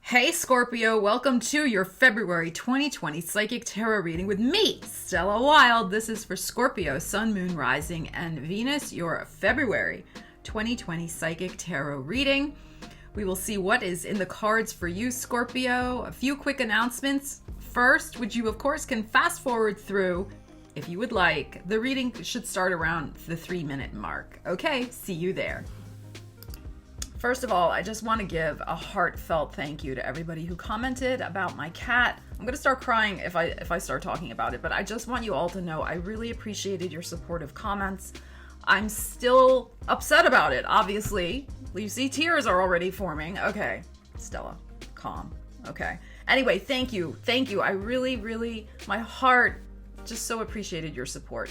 Hey Scorpio, welcome to your February 2020 Psychic Tarot reading with me, Stella Wilde. This is for Scorpio, Sun, Moon, Rising, and Venus, your February 2020 Psychic Tarot reading. We will see what is in the cards for you, Scorpio. A few quick announcements. First, which you of course can fast forward through if you would like. The reading should start around the 3-minute mark. Okay, see you there. First of all, I just want to give a heartfelt thank you to everybody who commented about my cat. I'm going to start crying if I start talking about it, but I just want you all to know I really appreciated your supportive comments. I'm still upset about it, obviously. You see, tears are already forming. Okay, Stella, calm. Okay. Anyway, thank you. Thank you. I really, my heart just so appreciated your support.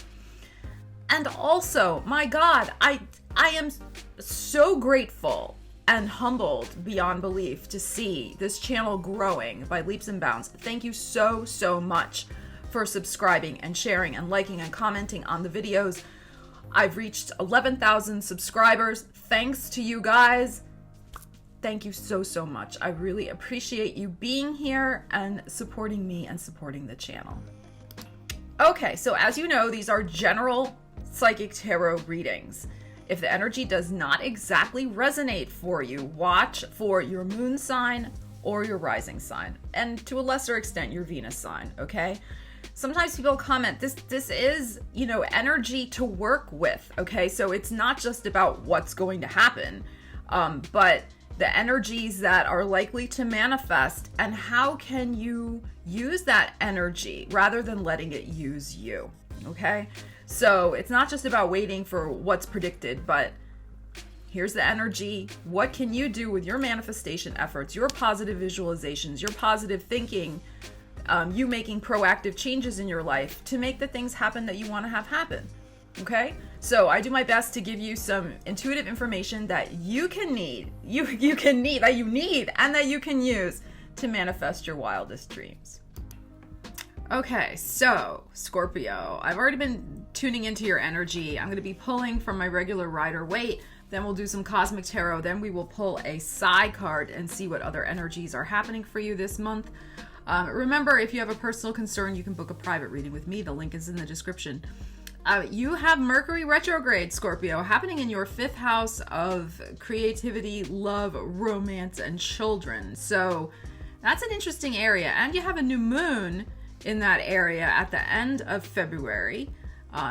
And also, my God, I am so grateful and humbled beyond belief to see this channel growing by leaps and bounds. Thank you so much for subscribing and sharing and liking and commenting on the videos. I've reached 11,000 subscribers. Thanks to you guys. Thank you so much. I really appreciate you being here and supporting me and supporting the channel. Okay, so as you know, these are general psychic tarot readings. If the energy does not exactly resonate for you, watch for your moon sign or your rising sign, and to a lesser extent, your Venus sign, okay? Sometimes people comment, this is, energy to work with, okay? So it's not just about what's going to happen, but the energies that are likely to manifest, and how can you use that energy rather than letting it use you, okay? So it's not just about waiting for what's predicted, but here's the energy. What can you do with your manifestation efforts, your positive visualizations, your positive thinking, you making proactive changes in your life to make the things happen that you want to have happen? Okay? So I do my best to give you some intuitive information that you need, and that you can use to manifest your wildest dreams. Okay, so Scorpio, I've already been tuning into your energy. I'm going to be pulling from my regular Rider-Waite, then we'll do some Cosmic Tarot, then we will pull a Psi card and see what other energies are happening for you this month. Remember, if you have a personal concern, you can book a private reading with me. The link is in the description. You have Mercury retrograde, Scorpio, happening in your 5th house of creativity, love, romance, and children. So that's an interesting area. And you have a new moon in that area at the end of February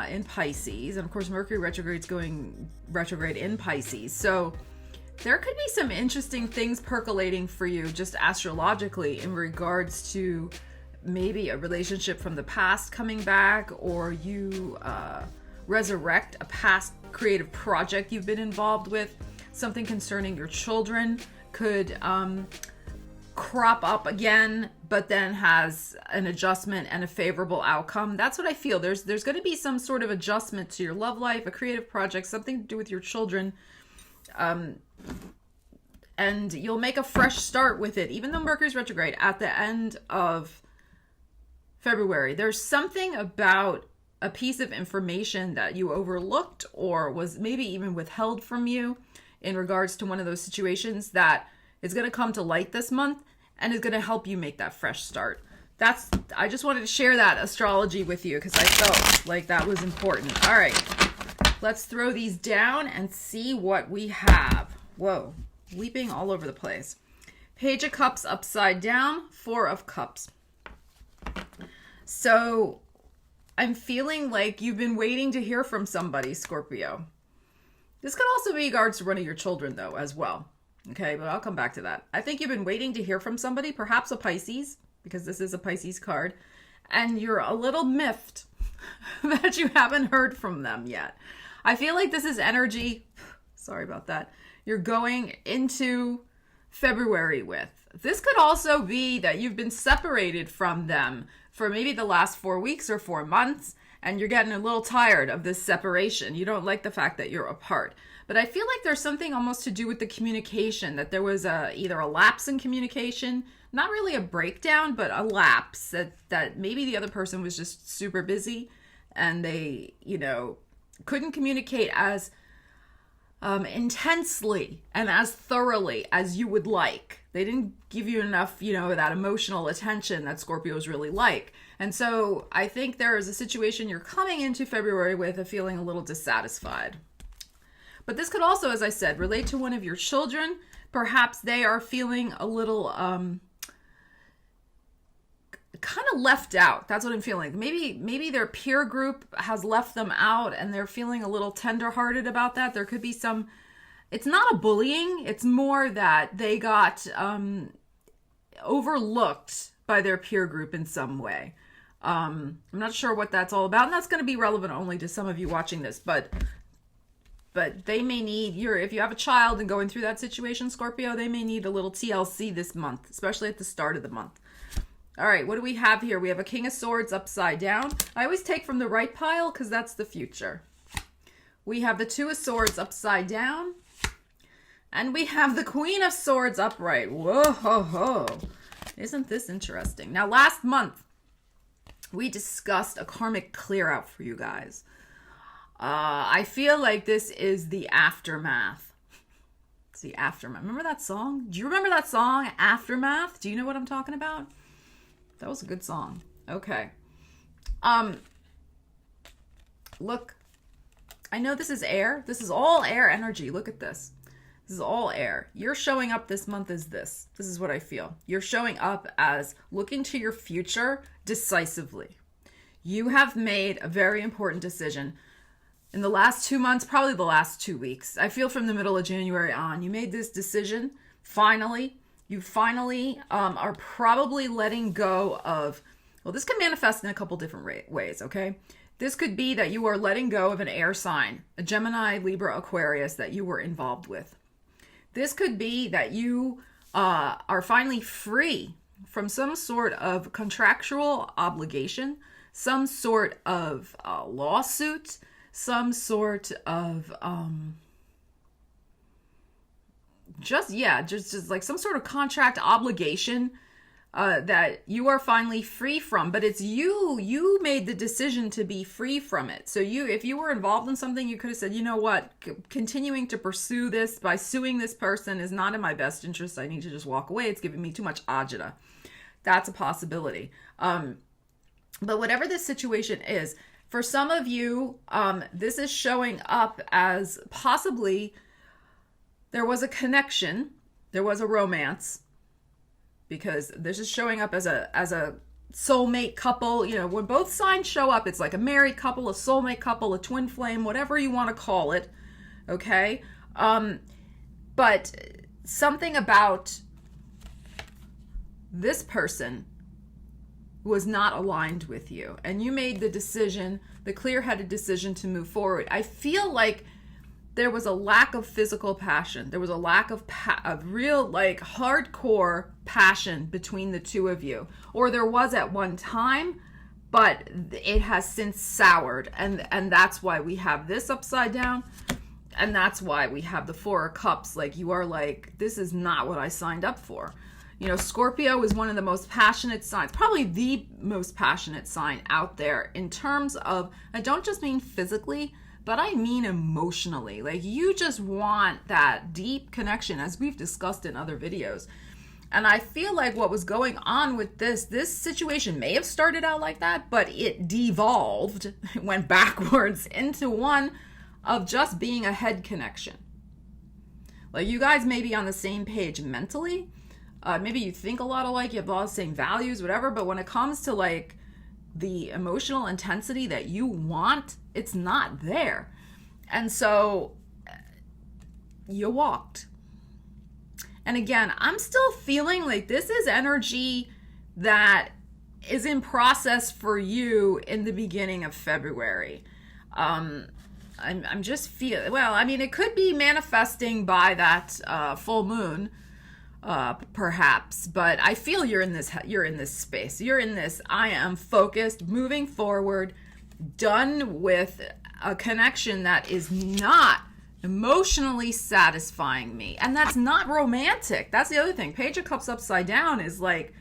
in Pisces. And of course, Mercury retrograde's going retrograde in Pisces. So there could be some interesting things percolating for you just astrologically in regards to maybe a relationship from the past coming back, or you resurrect a past creative project you've been involved with. Something concerning your children could crop up again, but then has an adjustment and a favorable outcome. That's what I feel. There's going to be some sort of adjustment to your love life, a creative project, something to do with your children, and you'll make a fresh start with it, even though Mercury's retrograde at the end of February. There's something about a piece of information that you overlooked or was maybe even withheld from you in regards to one of those situations that is going to come to light this month and is going to help you make that fresh start. I just wanted to share that astrology with you because I felt like that was important. All right, let's throw these down and see what we have. Whoa, leaping all over the place. Page of Cups upside down, 4 of Cups. So I'm feeling like you've been waiting to hear from somebody, Scorpio. This could also be in regards to one of your children, though, as well. Okay, but I'll come back to that. I think you've been waiting to hear from somebody, perhaps a Pisces, because this is a Pisces card, and you're a little miffed that you haven't heard from them yet. I feel like this is energy, sorry about that, you're going into February with. This could also be that you've been separated from them for maybe the last 4 weeks or 4 months, and you're getting a little tired of this separation. You don't like the fact that you're apart. But I feel like there's something almost to do with the communication, that there was either a lapse in communication, not really a breakdown, but a lapse, that maybe the other person was just super busy and they, couldn't communicate as intensely and as thoroughly as you would like. They didn't give you enough, that emotional attention that Scorpios really like. And so I think there is a situation you're coming into February with a feeling a little dissatisfied. But this could also, as I said, relate to one of your children. Perhaps they are feeling a little kind of left out. That's what I'm feeling. Maybe their peer group has left them out and they're feeling a little tenderhearted about that. There could be some, it's not a bullying. It's more that they got overlooked by their peer group in some way. I'm not sure what that's all about. And that's going to be relevant only to some of you watching this, but they may need if you have a child and going through that situation, Scorpio, they may need a little TLC this month, especially at the start of the month. All right, what do we have here? We have a King of Swords upside down. I always take from the right pile because that's the future. We have the Two of Swords upside down. And we have the Queen of Swords upright. Whoa, ho, ho. Isn't this interesting? Now, last month, we discussed a karmic clear out for you guys. I feel like this is the aftermath. It's the aftermath. Remember that song? Do you remember that song, Aftermath? Do you know what I'm talking about? That was a good song. Okay. Look, I know this is air. This is all air energy. Look at this. This is all air. You're showing up this month as this. This is what I feel. You're showing up as looking to your future decisively. You have made a very important decision. In the last 2 months, probably the last 2 weeks, I feel from the middle of January on, you made this decision. Finally, you finally are probably letting go of, well, this can manifest in a couple different ways, okay? This could be that you are letting go of an air sign, a Gemini, Libra, Aquarius that you were involved with. This could be that you are finally free from some sort of contractual obligation, some sort of lawsuit, some sort of just like some sort of contract obligation that you are finally free from. But it's you made the decision to be free from it. So if you were involved in something, you could have said, you know what, continuing to pursue this by suing this person is not in my best interest. I need to just walk away. It's giving me too much agita. That's a possibility. But whatever this situation is, for some of you, this is showing up as possibly there was a connection, there was a romance, because this is showing up as a soulmate couple. When both signs show up, it's like a married couple, a soulmate couple, a twin flame, whatever you want to call it, okay? But something about this person was not aligned with you, and you made the decision, the clear-headed decision to move forward. I feel like there was a lack of physical passion. There was a lack of real, like, hardcore passion between the two of you. Or there was at one time, but it has since soured. And that's why we have this upside down. And that's why we have the Four of Cups. Like, you are like, this is not what I signed up for. Scorpio is one of the most passionate signs, probably the most passionate sign out there in terms of, I don't just mean physically, but I mean emotionally. Like, you just want that deep connection, as we've discussed in other videos. And I feel like what was going on with this situation may have started out like that, but it devolved, it went backwards into one of just being a head connection. Like, you guys may be on the same page mentally. Maybe you think a lot alike, you have all the same values, whatever, but when it comes to like the emotional intensity that you want, it's not there. And so you walked. And again, I'm still feeling like this is energy that is in process for you in the beginning of February. I'm just feeling, well, I mean, it could be manifesting by that full moon, perhaps, but I feel you're in this space. You're in this, I am focused, moving forward, done with a connection that is not emotionally satisfying me. And that's not romantic. That's the other thing. Page of Cups upside down is like,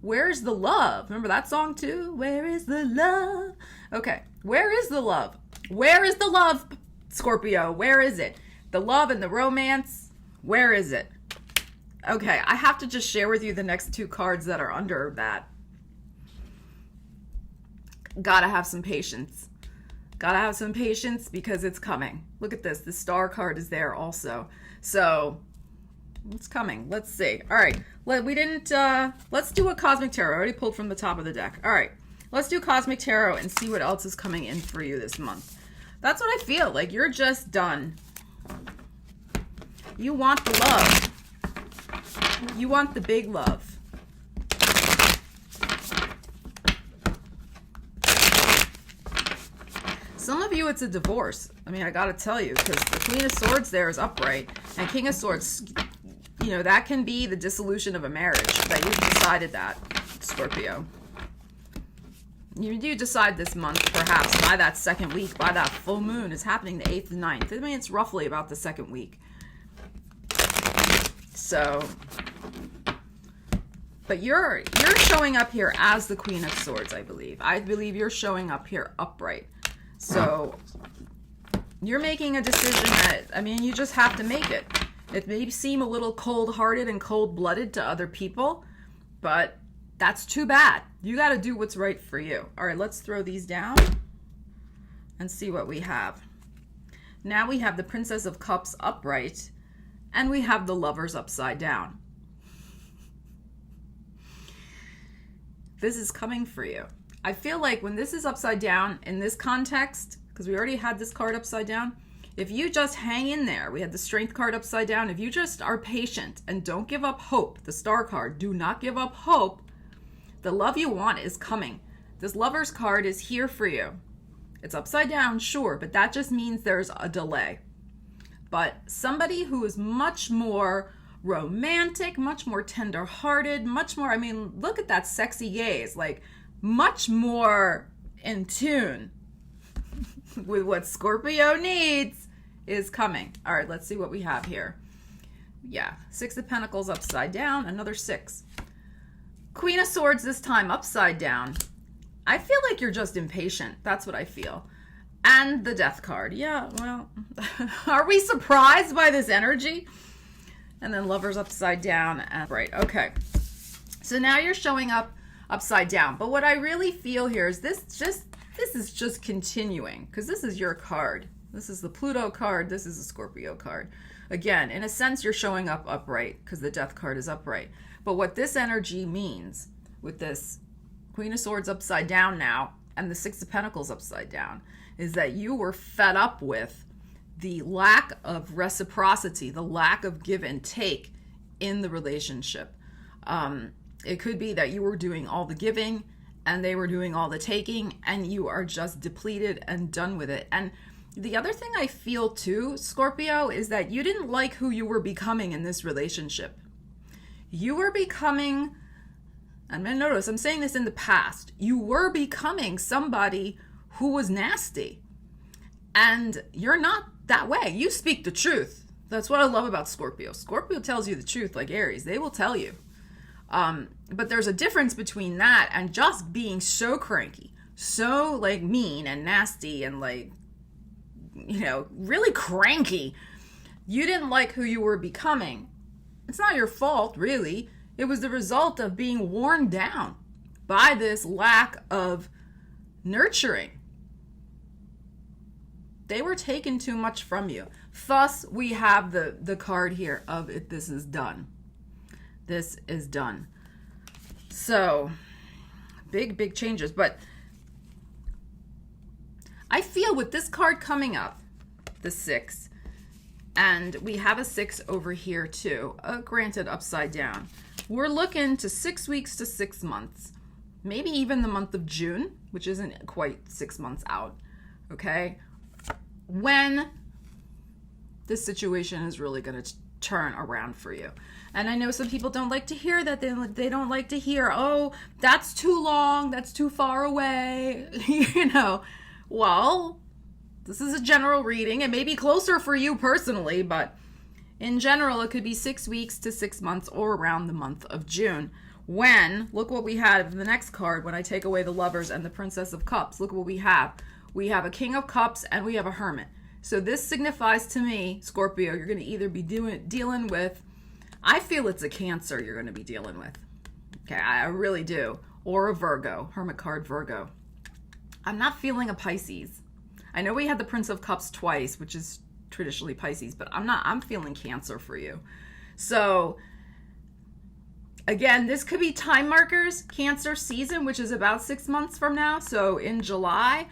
where's the love? Remember that song too? Where is the love? Okay. Where is the love? Where is the love, Scorpio? Where is it? The love and the romance, where is it? Okay, I have to just share with you the next two cards that are under that. Gotta have some patience. Gotta have some patience because it's coming. Look at this. The star card is there also. So it's coming. Let's see. All right. Let's do a Cosmic Tarot. I already pulled from the top of the deck. All right. Let's do Cosmic Tarot and see what else is coming in for you this month. That's what I feel like. You're just done. You want the love. You want the big love. Some of you, it's a divorce. I mean, I got to tell you, because the Queen of Swords there is upright, and King of Swords, you know, that can be the dissolution of a marriage, that you've decided that, Scorpio. You do decide this month, perhaps, by that second week, by that full moon. It's happening the 8th and 9th. I mean, it's roughly about the second week. So, but you're showing up here as the Queen of Swords, I believe. I believe you're showing up here upright. So, you're making a decision that, I mean, you just have to make it. It may seem a little cold-hearted and cold-blooded to other people, but that's too bad. You got to do what's right for you. All right, let's throw these down and see what we have. Now we have the Princess of Cups upright, and we have the Lovers upside down. This is coming for you. I feel like when this is upside down in this context, because we already had this card upside down, if you just hang in there, we had the Strength card upside down, if you just are patient and don't give up hope, the Star card, do not give up hope, the love you want is coming. This Lovers card is here for you. It's upside down, sure, but that just means there's a delay. But somebody who is much more romantic, much more tender-hearted, much more, I mean, look at that sexy gaze, like much more in tune with what Scorpio needs is coming. All right, let's see what we have here. Yeah, Six of Pentacles upside down, another 6. Queen of Swords this time upside down. I feel like you're just impatient. That's what I feel. And the Death card. Yeah, well, are we surprised by this energy? And then Lovers upside down. And right, okay. So now you're showing up upside down. But what I really feel here is this is just continuing, because this is your card. This is the Pluto card. This is the Scorpio card. Again, in a sense, you're showing up upright because the Death card is upright. But what this energy means with this Queen of Swords upside down now and the Six of Pentacles upside down is that you were fed up with the lack of reciprocity, the lack of give and take in the relationship. It could be that you were doing all the giving and they were doing all the taking, and you are just depleted and done with it. And the other thing I feel too, Scorpio, is that you didn't like who you were becoming in this relationship. You were becoming, and notice I'm saying this in the past, you were becoming somebody who was nasty. And you're not that way. You speak the truth. That's what I love about Scorpio. Scorpio tells you the truth like Aries. They will tell you. But there's a difference between that and just being so cranky, so like mean and nasty and like, you know, really cranky. You didn't like who you were becoming. It's not your fault, really. It was the result of being worn down by this lack of nurturing. They were taking too much from you. Thus, we have the card here of it. This is done. This is done. So, big changes. But I feel with this card coming up, the 6, and we have a 6 over here too, granted upside down. We're looking to 6 weeks to 6 months. Maybe even the month of June, which isn't quite 6 months out. Okay? When this situation is really going to turn around for you. And I know some people don't like to hear that. They don't like to hear, oh, that's too long, that's too far away. You know, well, this is a general reading. It may be closer for you personally, but in general, it could be 6 weeks to 6 months or around the month of June. When, look what we had in the next card when I take away the Lovers and the Princess of Cups. Look what we have. We have a King of Cups and we have a Hermit. So this signifies to me, Scorpio, you're going to either be dealing with I feel it's a Cancer you're going to be dealing with. Okay, I really do. Or a Virgo, Hermit card Virgo. I'm not feeling a Pisces. I know we had the Prince of Cups twice, which is traditionally Pisces, but I'm feeling Cancer for you. So again, this could be time markers, Cancer season, which is about 6 months from now. So in July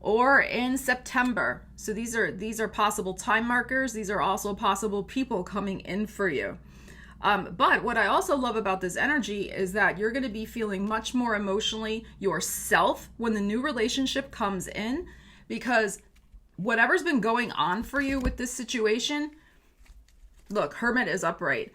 or in September. So these are possible time markers. These are also possible people coming in for you. But what I also love about this energy is that you're going to be feeling much more emotionally yourself when the new relationship comes in, because whatever's been going on for you with this situation, look, Hermit is upright.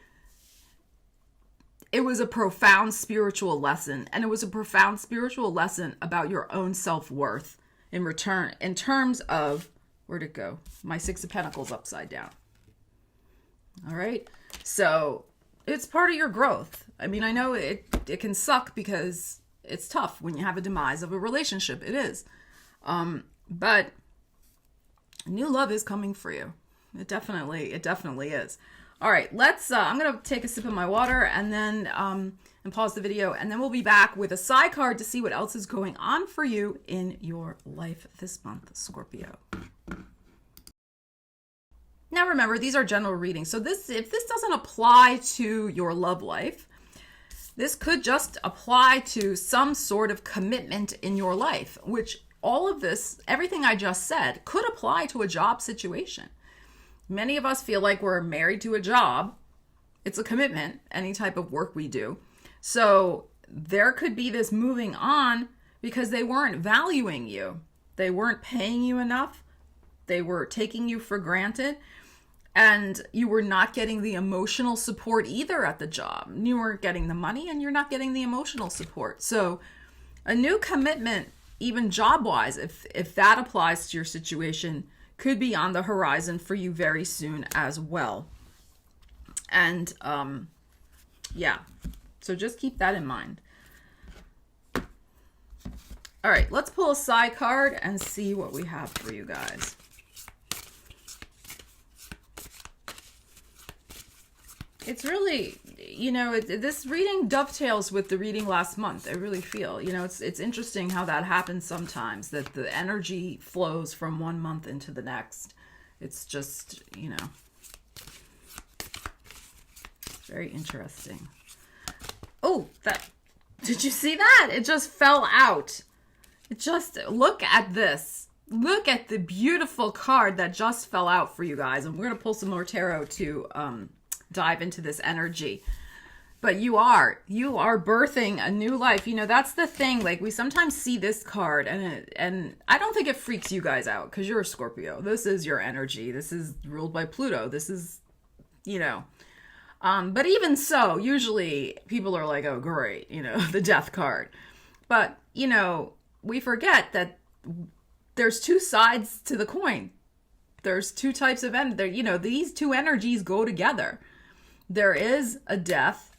It was a profound spiritual lesson, and it was a profound spiritual lesson about your own self-worth in return, in terms of, where'd it go? My Six of Pentacles upside down. All right. So it's part of your growth. I mean, I know it can suck because it's tough when you have a demise of a relationship. It is. But new love is coming for you. It definitely is. All right, I'm going to take a sip of my water and then and pause the video, and then we'll be back with a side card to see what else is going on for you in your life this month, Scorpio. Now remember, these are general readings. So if this doesn't apply to your love life, this could just apply to some sort of commitment in your life, which all of this, everything I just said, could apply to a job situation. Many of us feel like we're married to a job. It's a commitment, any type of work we do. So there could be this moving on because they weren't valuing you. They weren't paying you enough. They were taking you for granted. And you were not getting the emotional support either at the job. You weren't getting the money and you're not getting the emotional support. So a new commitment, even job-wise, if that applies to your situation, could be on the horizon for you very soon as well. And yeah, so just keep that in mind. All right, let's pull a side card and see what we have for you guys. It's really, this reading dovetails with the reading last month. I really feel, it's interesting how that happens sometimes, that the energy flows from one month into the next. It's just, it's very interesting. Oh, did you see that? It just fell out. Look at this. Look at the beautiful card that just fell out for you guys. And we're going to pull some more tarot to, dive into this energy. But you are birthing a new life. That's the thing. Like, we sometimes see this card and I don't think it freaks you guys out because you're a Scorpio. This is your energy. This is ruled by Pluto. This is, but even so, usually people are like, oh, great, the death card. But, we forget that there's two sides to the coin. There's two types of energy. These two energies go together. There is a death,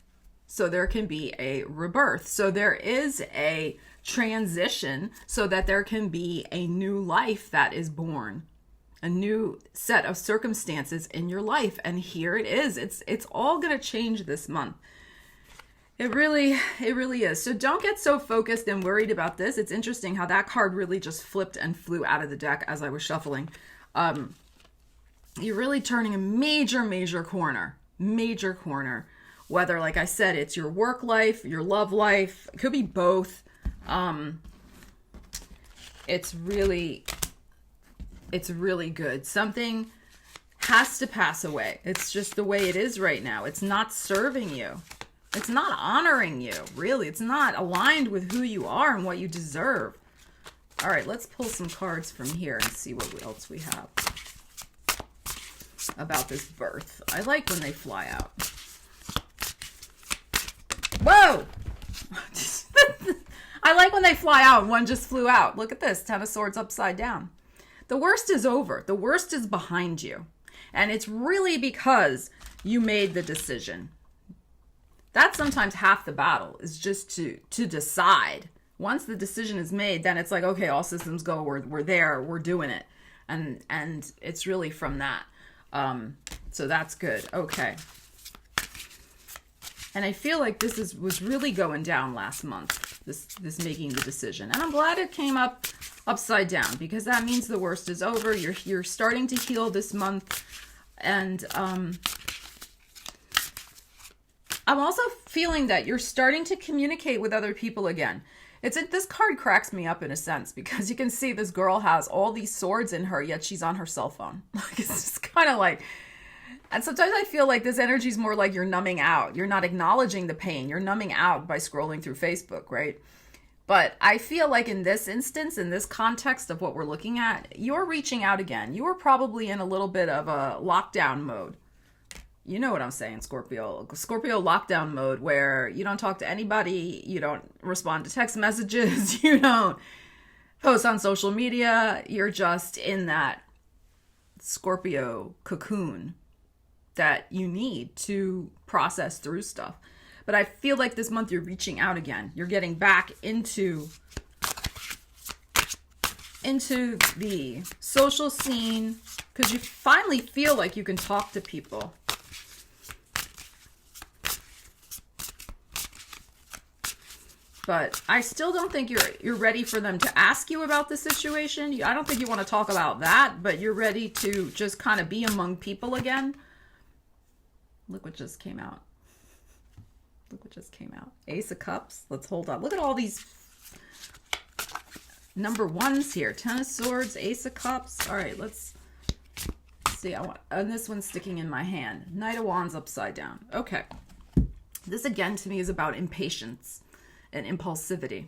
so there can be a rebirth. So there is a transition so that there can be a new life that is born, a new set of circumstances in your life. And here it is. It's all going to change this month. It really is. So don't get so focused and worried about this. It's interesting how that card really just flipped and flew out of the deck as I was shuffling. You're really turning a major corner. Major corner, whether, like I said, it's your work life, your love life. It could be both. It's really good. Something has to pass away. It's just the way it is right now. It's not serving you. It's not honoring you, really. It's not aligned with who you are and what you deserve. All right, let's pull some cards from here and see what else we have about this birth. I like when they fly out. Whoa! I like when they fly out. One just flew out. Look at this. Ten of Swords upside down. The worst is over. The worst is behind you. And it's really because you made the decision. That's sometimes half the battle, is just to decide. Once the decision is made, then it's like, okay, all systems go. We're there. We're doing it. And it's really from that. So that's good. Okay. And I feel like was really going down last month, this making the decision. And I'm glad it came up upside down, because that means the worst is over. You're starting to heal this month. And I'm also feeling that you're starting to communicate with other people again. This card cracks me up in a sense, because you can see this girl has all these swords in her, yet she's on her cell phone. Like, it's just kind of like, and sometimes I feel like this energy is more like you're numbing out. You're not acknowledging the pain. You're numbing out by scrolling through Facebook, right? But I feel like in this instance, in this context of what we're looking at, you're reaching out again. You are probably in a little bit of a lockdown mode. You know what I'm saying, Scorpio. Scorpio lockdown mode, where you don't talk to anybody, you don't respond to text messages, you don't post on social media. You're just in that Scorpio cocoon that you need to process through stuff. But I feel like this month you're reaching out again. You're getting back into the social scene, because you finally feel like you can talk to people. But I still don't think you're ready for them to ask you about the situation. I don't think you want to talk about that, but you're ready to just kind of be among people again. Look what just came out. Look what just came out. Ace of Cups. Let's hold on. Look at all these number ones here. Ten of Swords, Ace of Cups. All right, let's see. And this one's sticking in my hand. Knight of Wands upside down. Okay. This again to me is about impatience and impulsivity.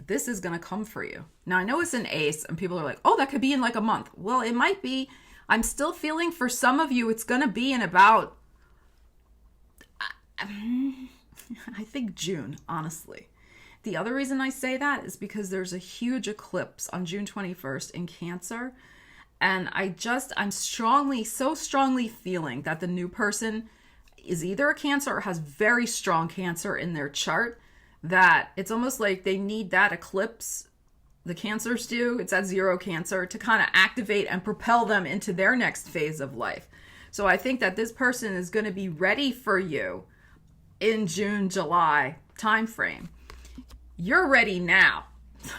This is going to come for you. Now, I know it's an ace, and people are like, oh, that could be in like a month. Well, it might be. I'm still feeling for some of you, it's going to be in about, I think June, honestly. The other reason I say that is because there's a huge eclipse on June 21st in Cancer. And I'm so strongly feeling that the new person is either a Cancer or has very strong Cancer in their chart, that it's almost like they need that eclipse, the Cancers do, it's at 0 Cancer, to kind of activate and propel them into their next phase of life. So I think that this person is going to be ready for you in June, July timeframe. You're ready now,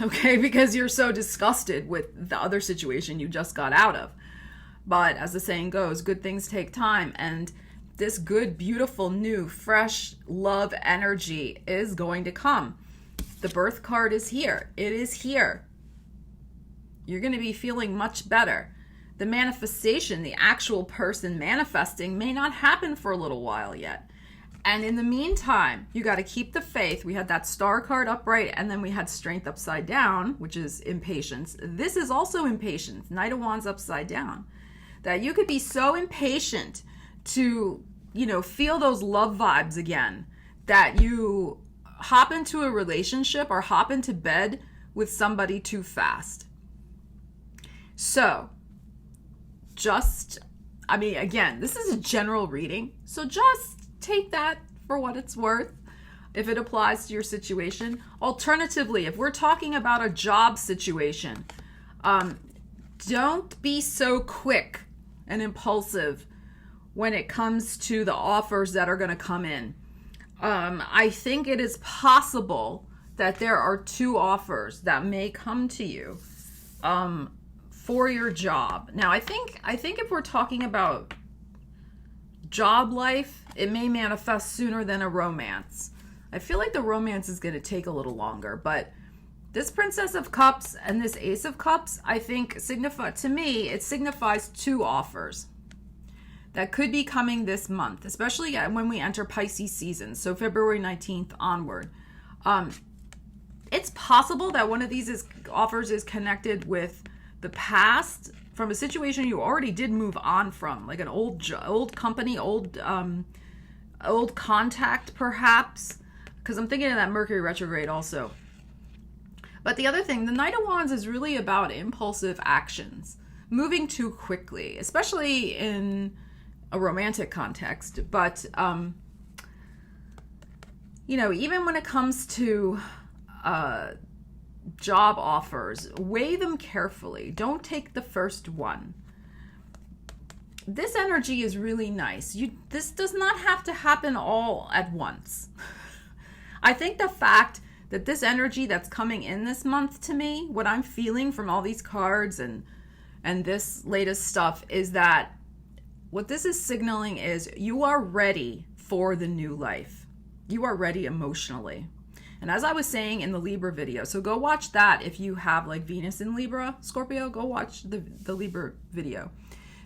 okay, because you're so disgusted with the other situation you just got out of. But as the saying goes, good things take time, and this good, beautiful, new, fresh love energy is going to come. The birth card is here. It is here. You're going to be feeling much better. The manifestation, the actual person manifesting, may not happen for a little while yet. And in the meantime, you got to keep the faith. We had that star card upright, and then we had strength upside down, which is impatience. This is also impatience. Knight of Wands upside down. That you could be so impatient to, feel those love vibes again, that you hop into a relationship or hop into bed with somebody too fast. So, again, this is a general reading, so just take that for what it's worth if it applies to your situation. Alternatively, if we're talking about a job situation, don't be so quick and impulsive when it comes to the offers that are going to come in. I think it is possible that there are 2 offers that may come to you for your job. Now, I think if we're talking about job life, it may manifest sooner than a romance. I feel like the romance is going to take a little longer, but this Princess of Cups and this Ace of Cups, I think it signifies 2 offers that could be coming this month, especially when we enter Pisces season, so February 19th onward. It's possible that one of these offers is connected with the past, from a situation you already did move on from, like an old company, old contact perhaps, because I'm thinking of that Mercury retrograde also. But the other thing, the Knight of Wands is really about impulsive actions, moving too quickly, especially in a romantic context. But, even when it comes to job offers, weigh them carefully. Don't take the first one. this energy is really nice. This does not have to happen all at once. I think the fact that this energy that's coming in this month to me, what I'm feeling from all these cards and this latest stuff, is that what this is signaling is you are ready for the new life. You are ready emotionally. And as I was saying in the Libra video, so go watch that if you have like Venus in Libra, Scorpio, go watch the Libra video.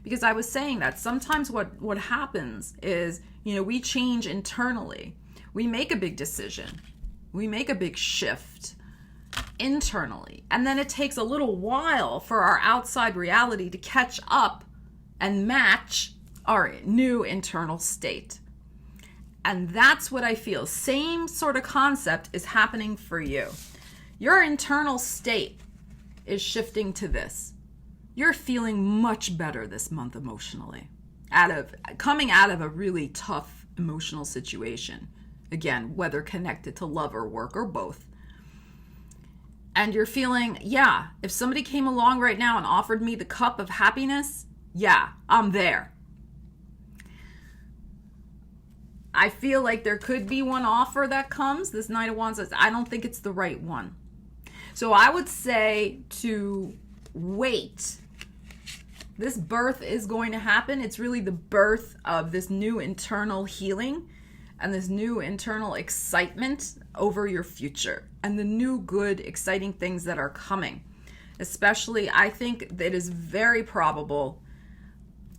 Because I was saying that sometimes what happens is, we change internally. We make a big decision. We make a big shift internally. And then it takes a little while for our outside reality to catch up and match our new internal state. And that's what I feel. Same sort of concept is happening for you. Your internal state is shifting to this. You're feeling much better this month emotionally, coming out of a really tough emotional situation. Again, whether connected to love or work or both. And you're feeling, if somebody came along right now and offered me the cup of happiness, I'm there. I feel like there could be one offer that comes. This Knight of Wands says, I don't think it's the right one. So I would say to wait. This birth is going to happen. It's really the birth of this new internal healing and this new internal excitement over your future and the new good, exciting things that are coming. Especially, I think that it is very probable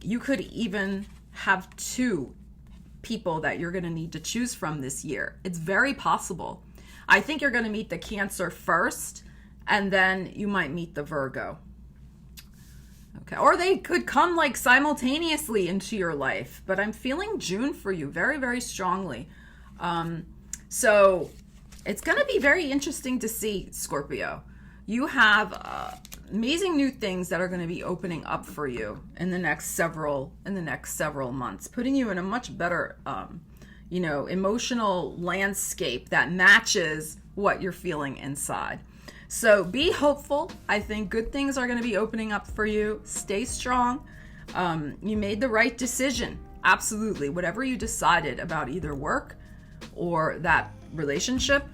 you could even have 2 people that you're going to need to choose from this year. It's very possible. I think you're going to meet the Cancer first, and then you might meet the Virgo. Okay, or they could come like simultaneously into your life, but I'm feeling June for you very, very strongly. So it's going to be very interesting to see, Scorpio. You have amazing new things that are going to be opening up for you in the next several months, putting you in a much better, emotional landscape that matches what you're feeling inside. So be hopeful. I think good things are going to be opening up for you. Stay strong. You made the right decision. Absolutely. Whatever you decided about either work or that relationship,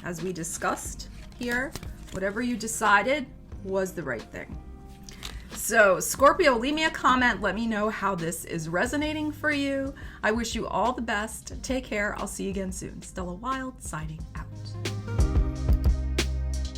as we discussed here, whatever you decided was the right thing. So Scorpio, leave me a comment. Let me know how this is resonating for you. I wish you all the best. Take care. I'll see you again soon. Stella Wilde signing.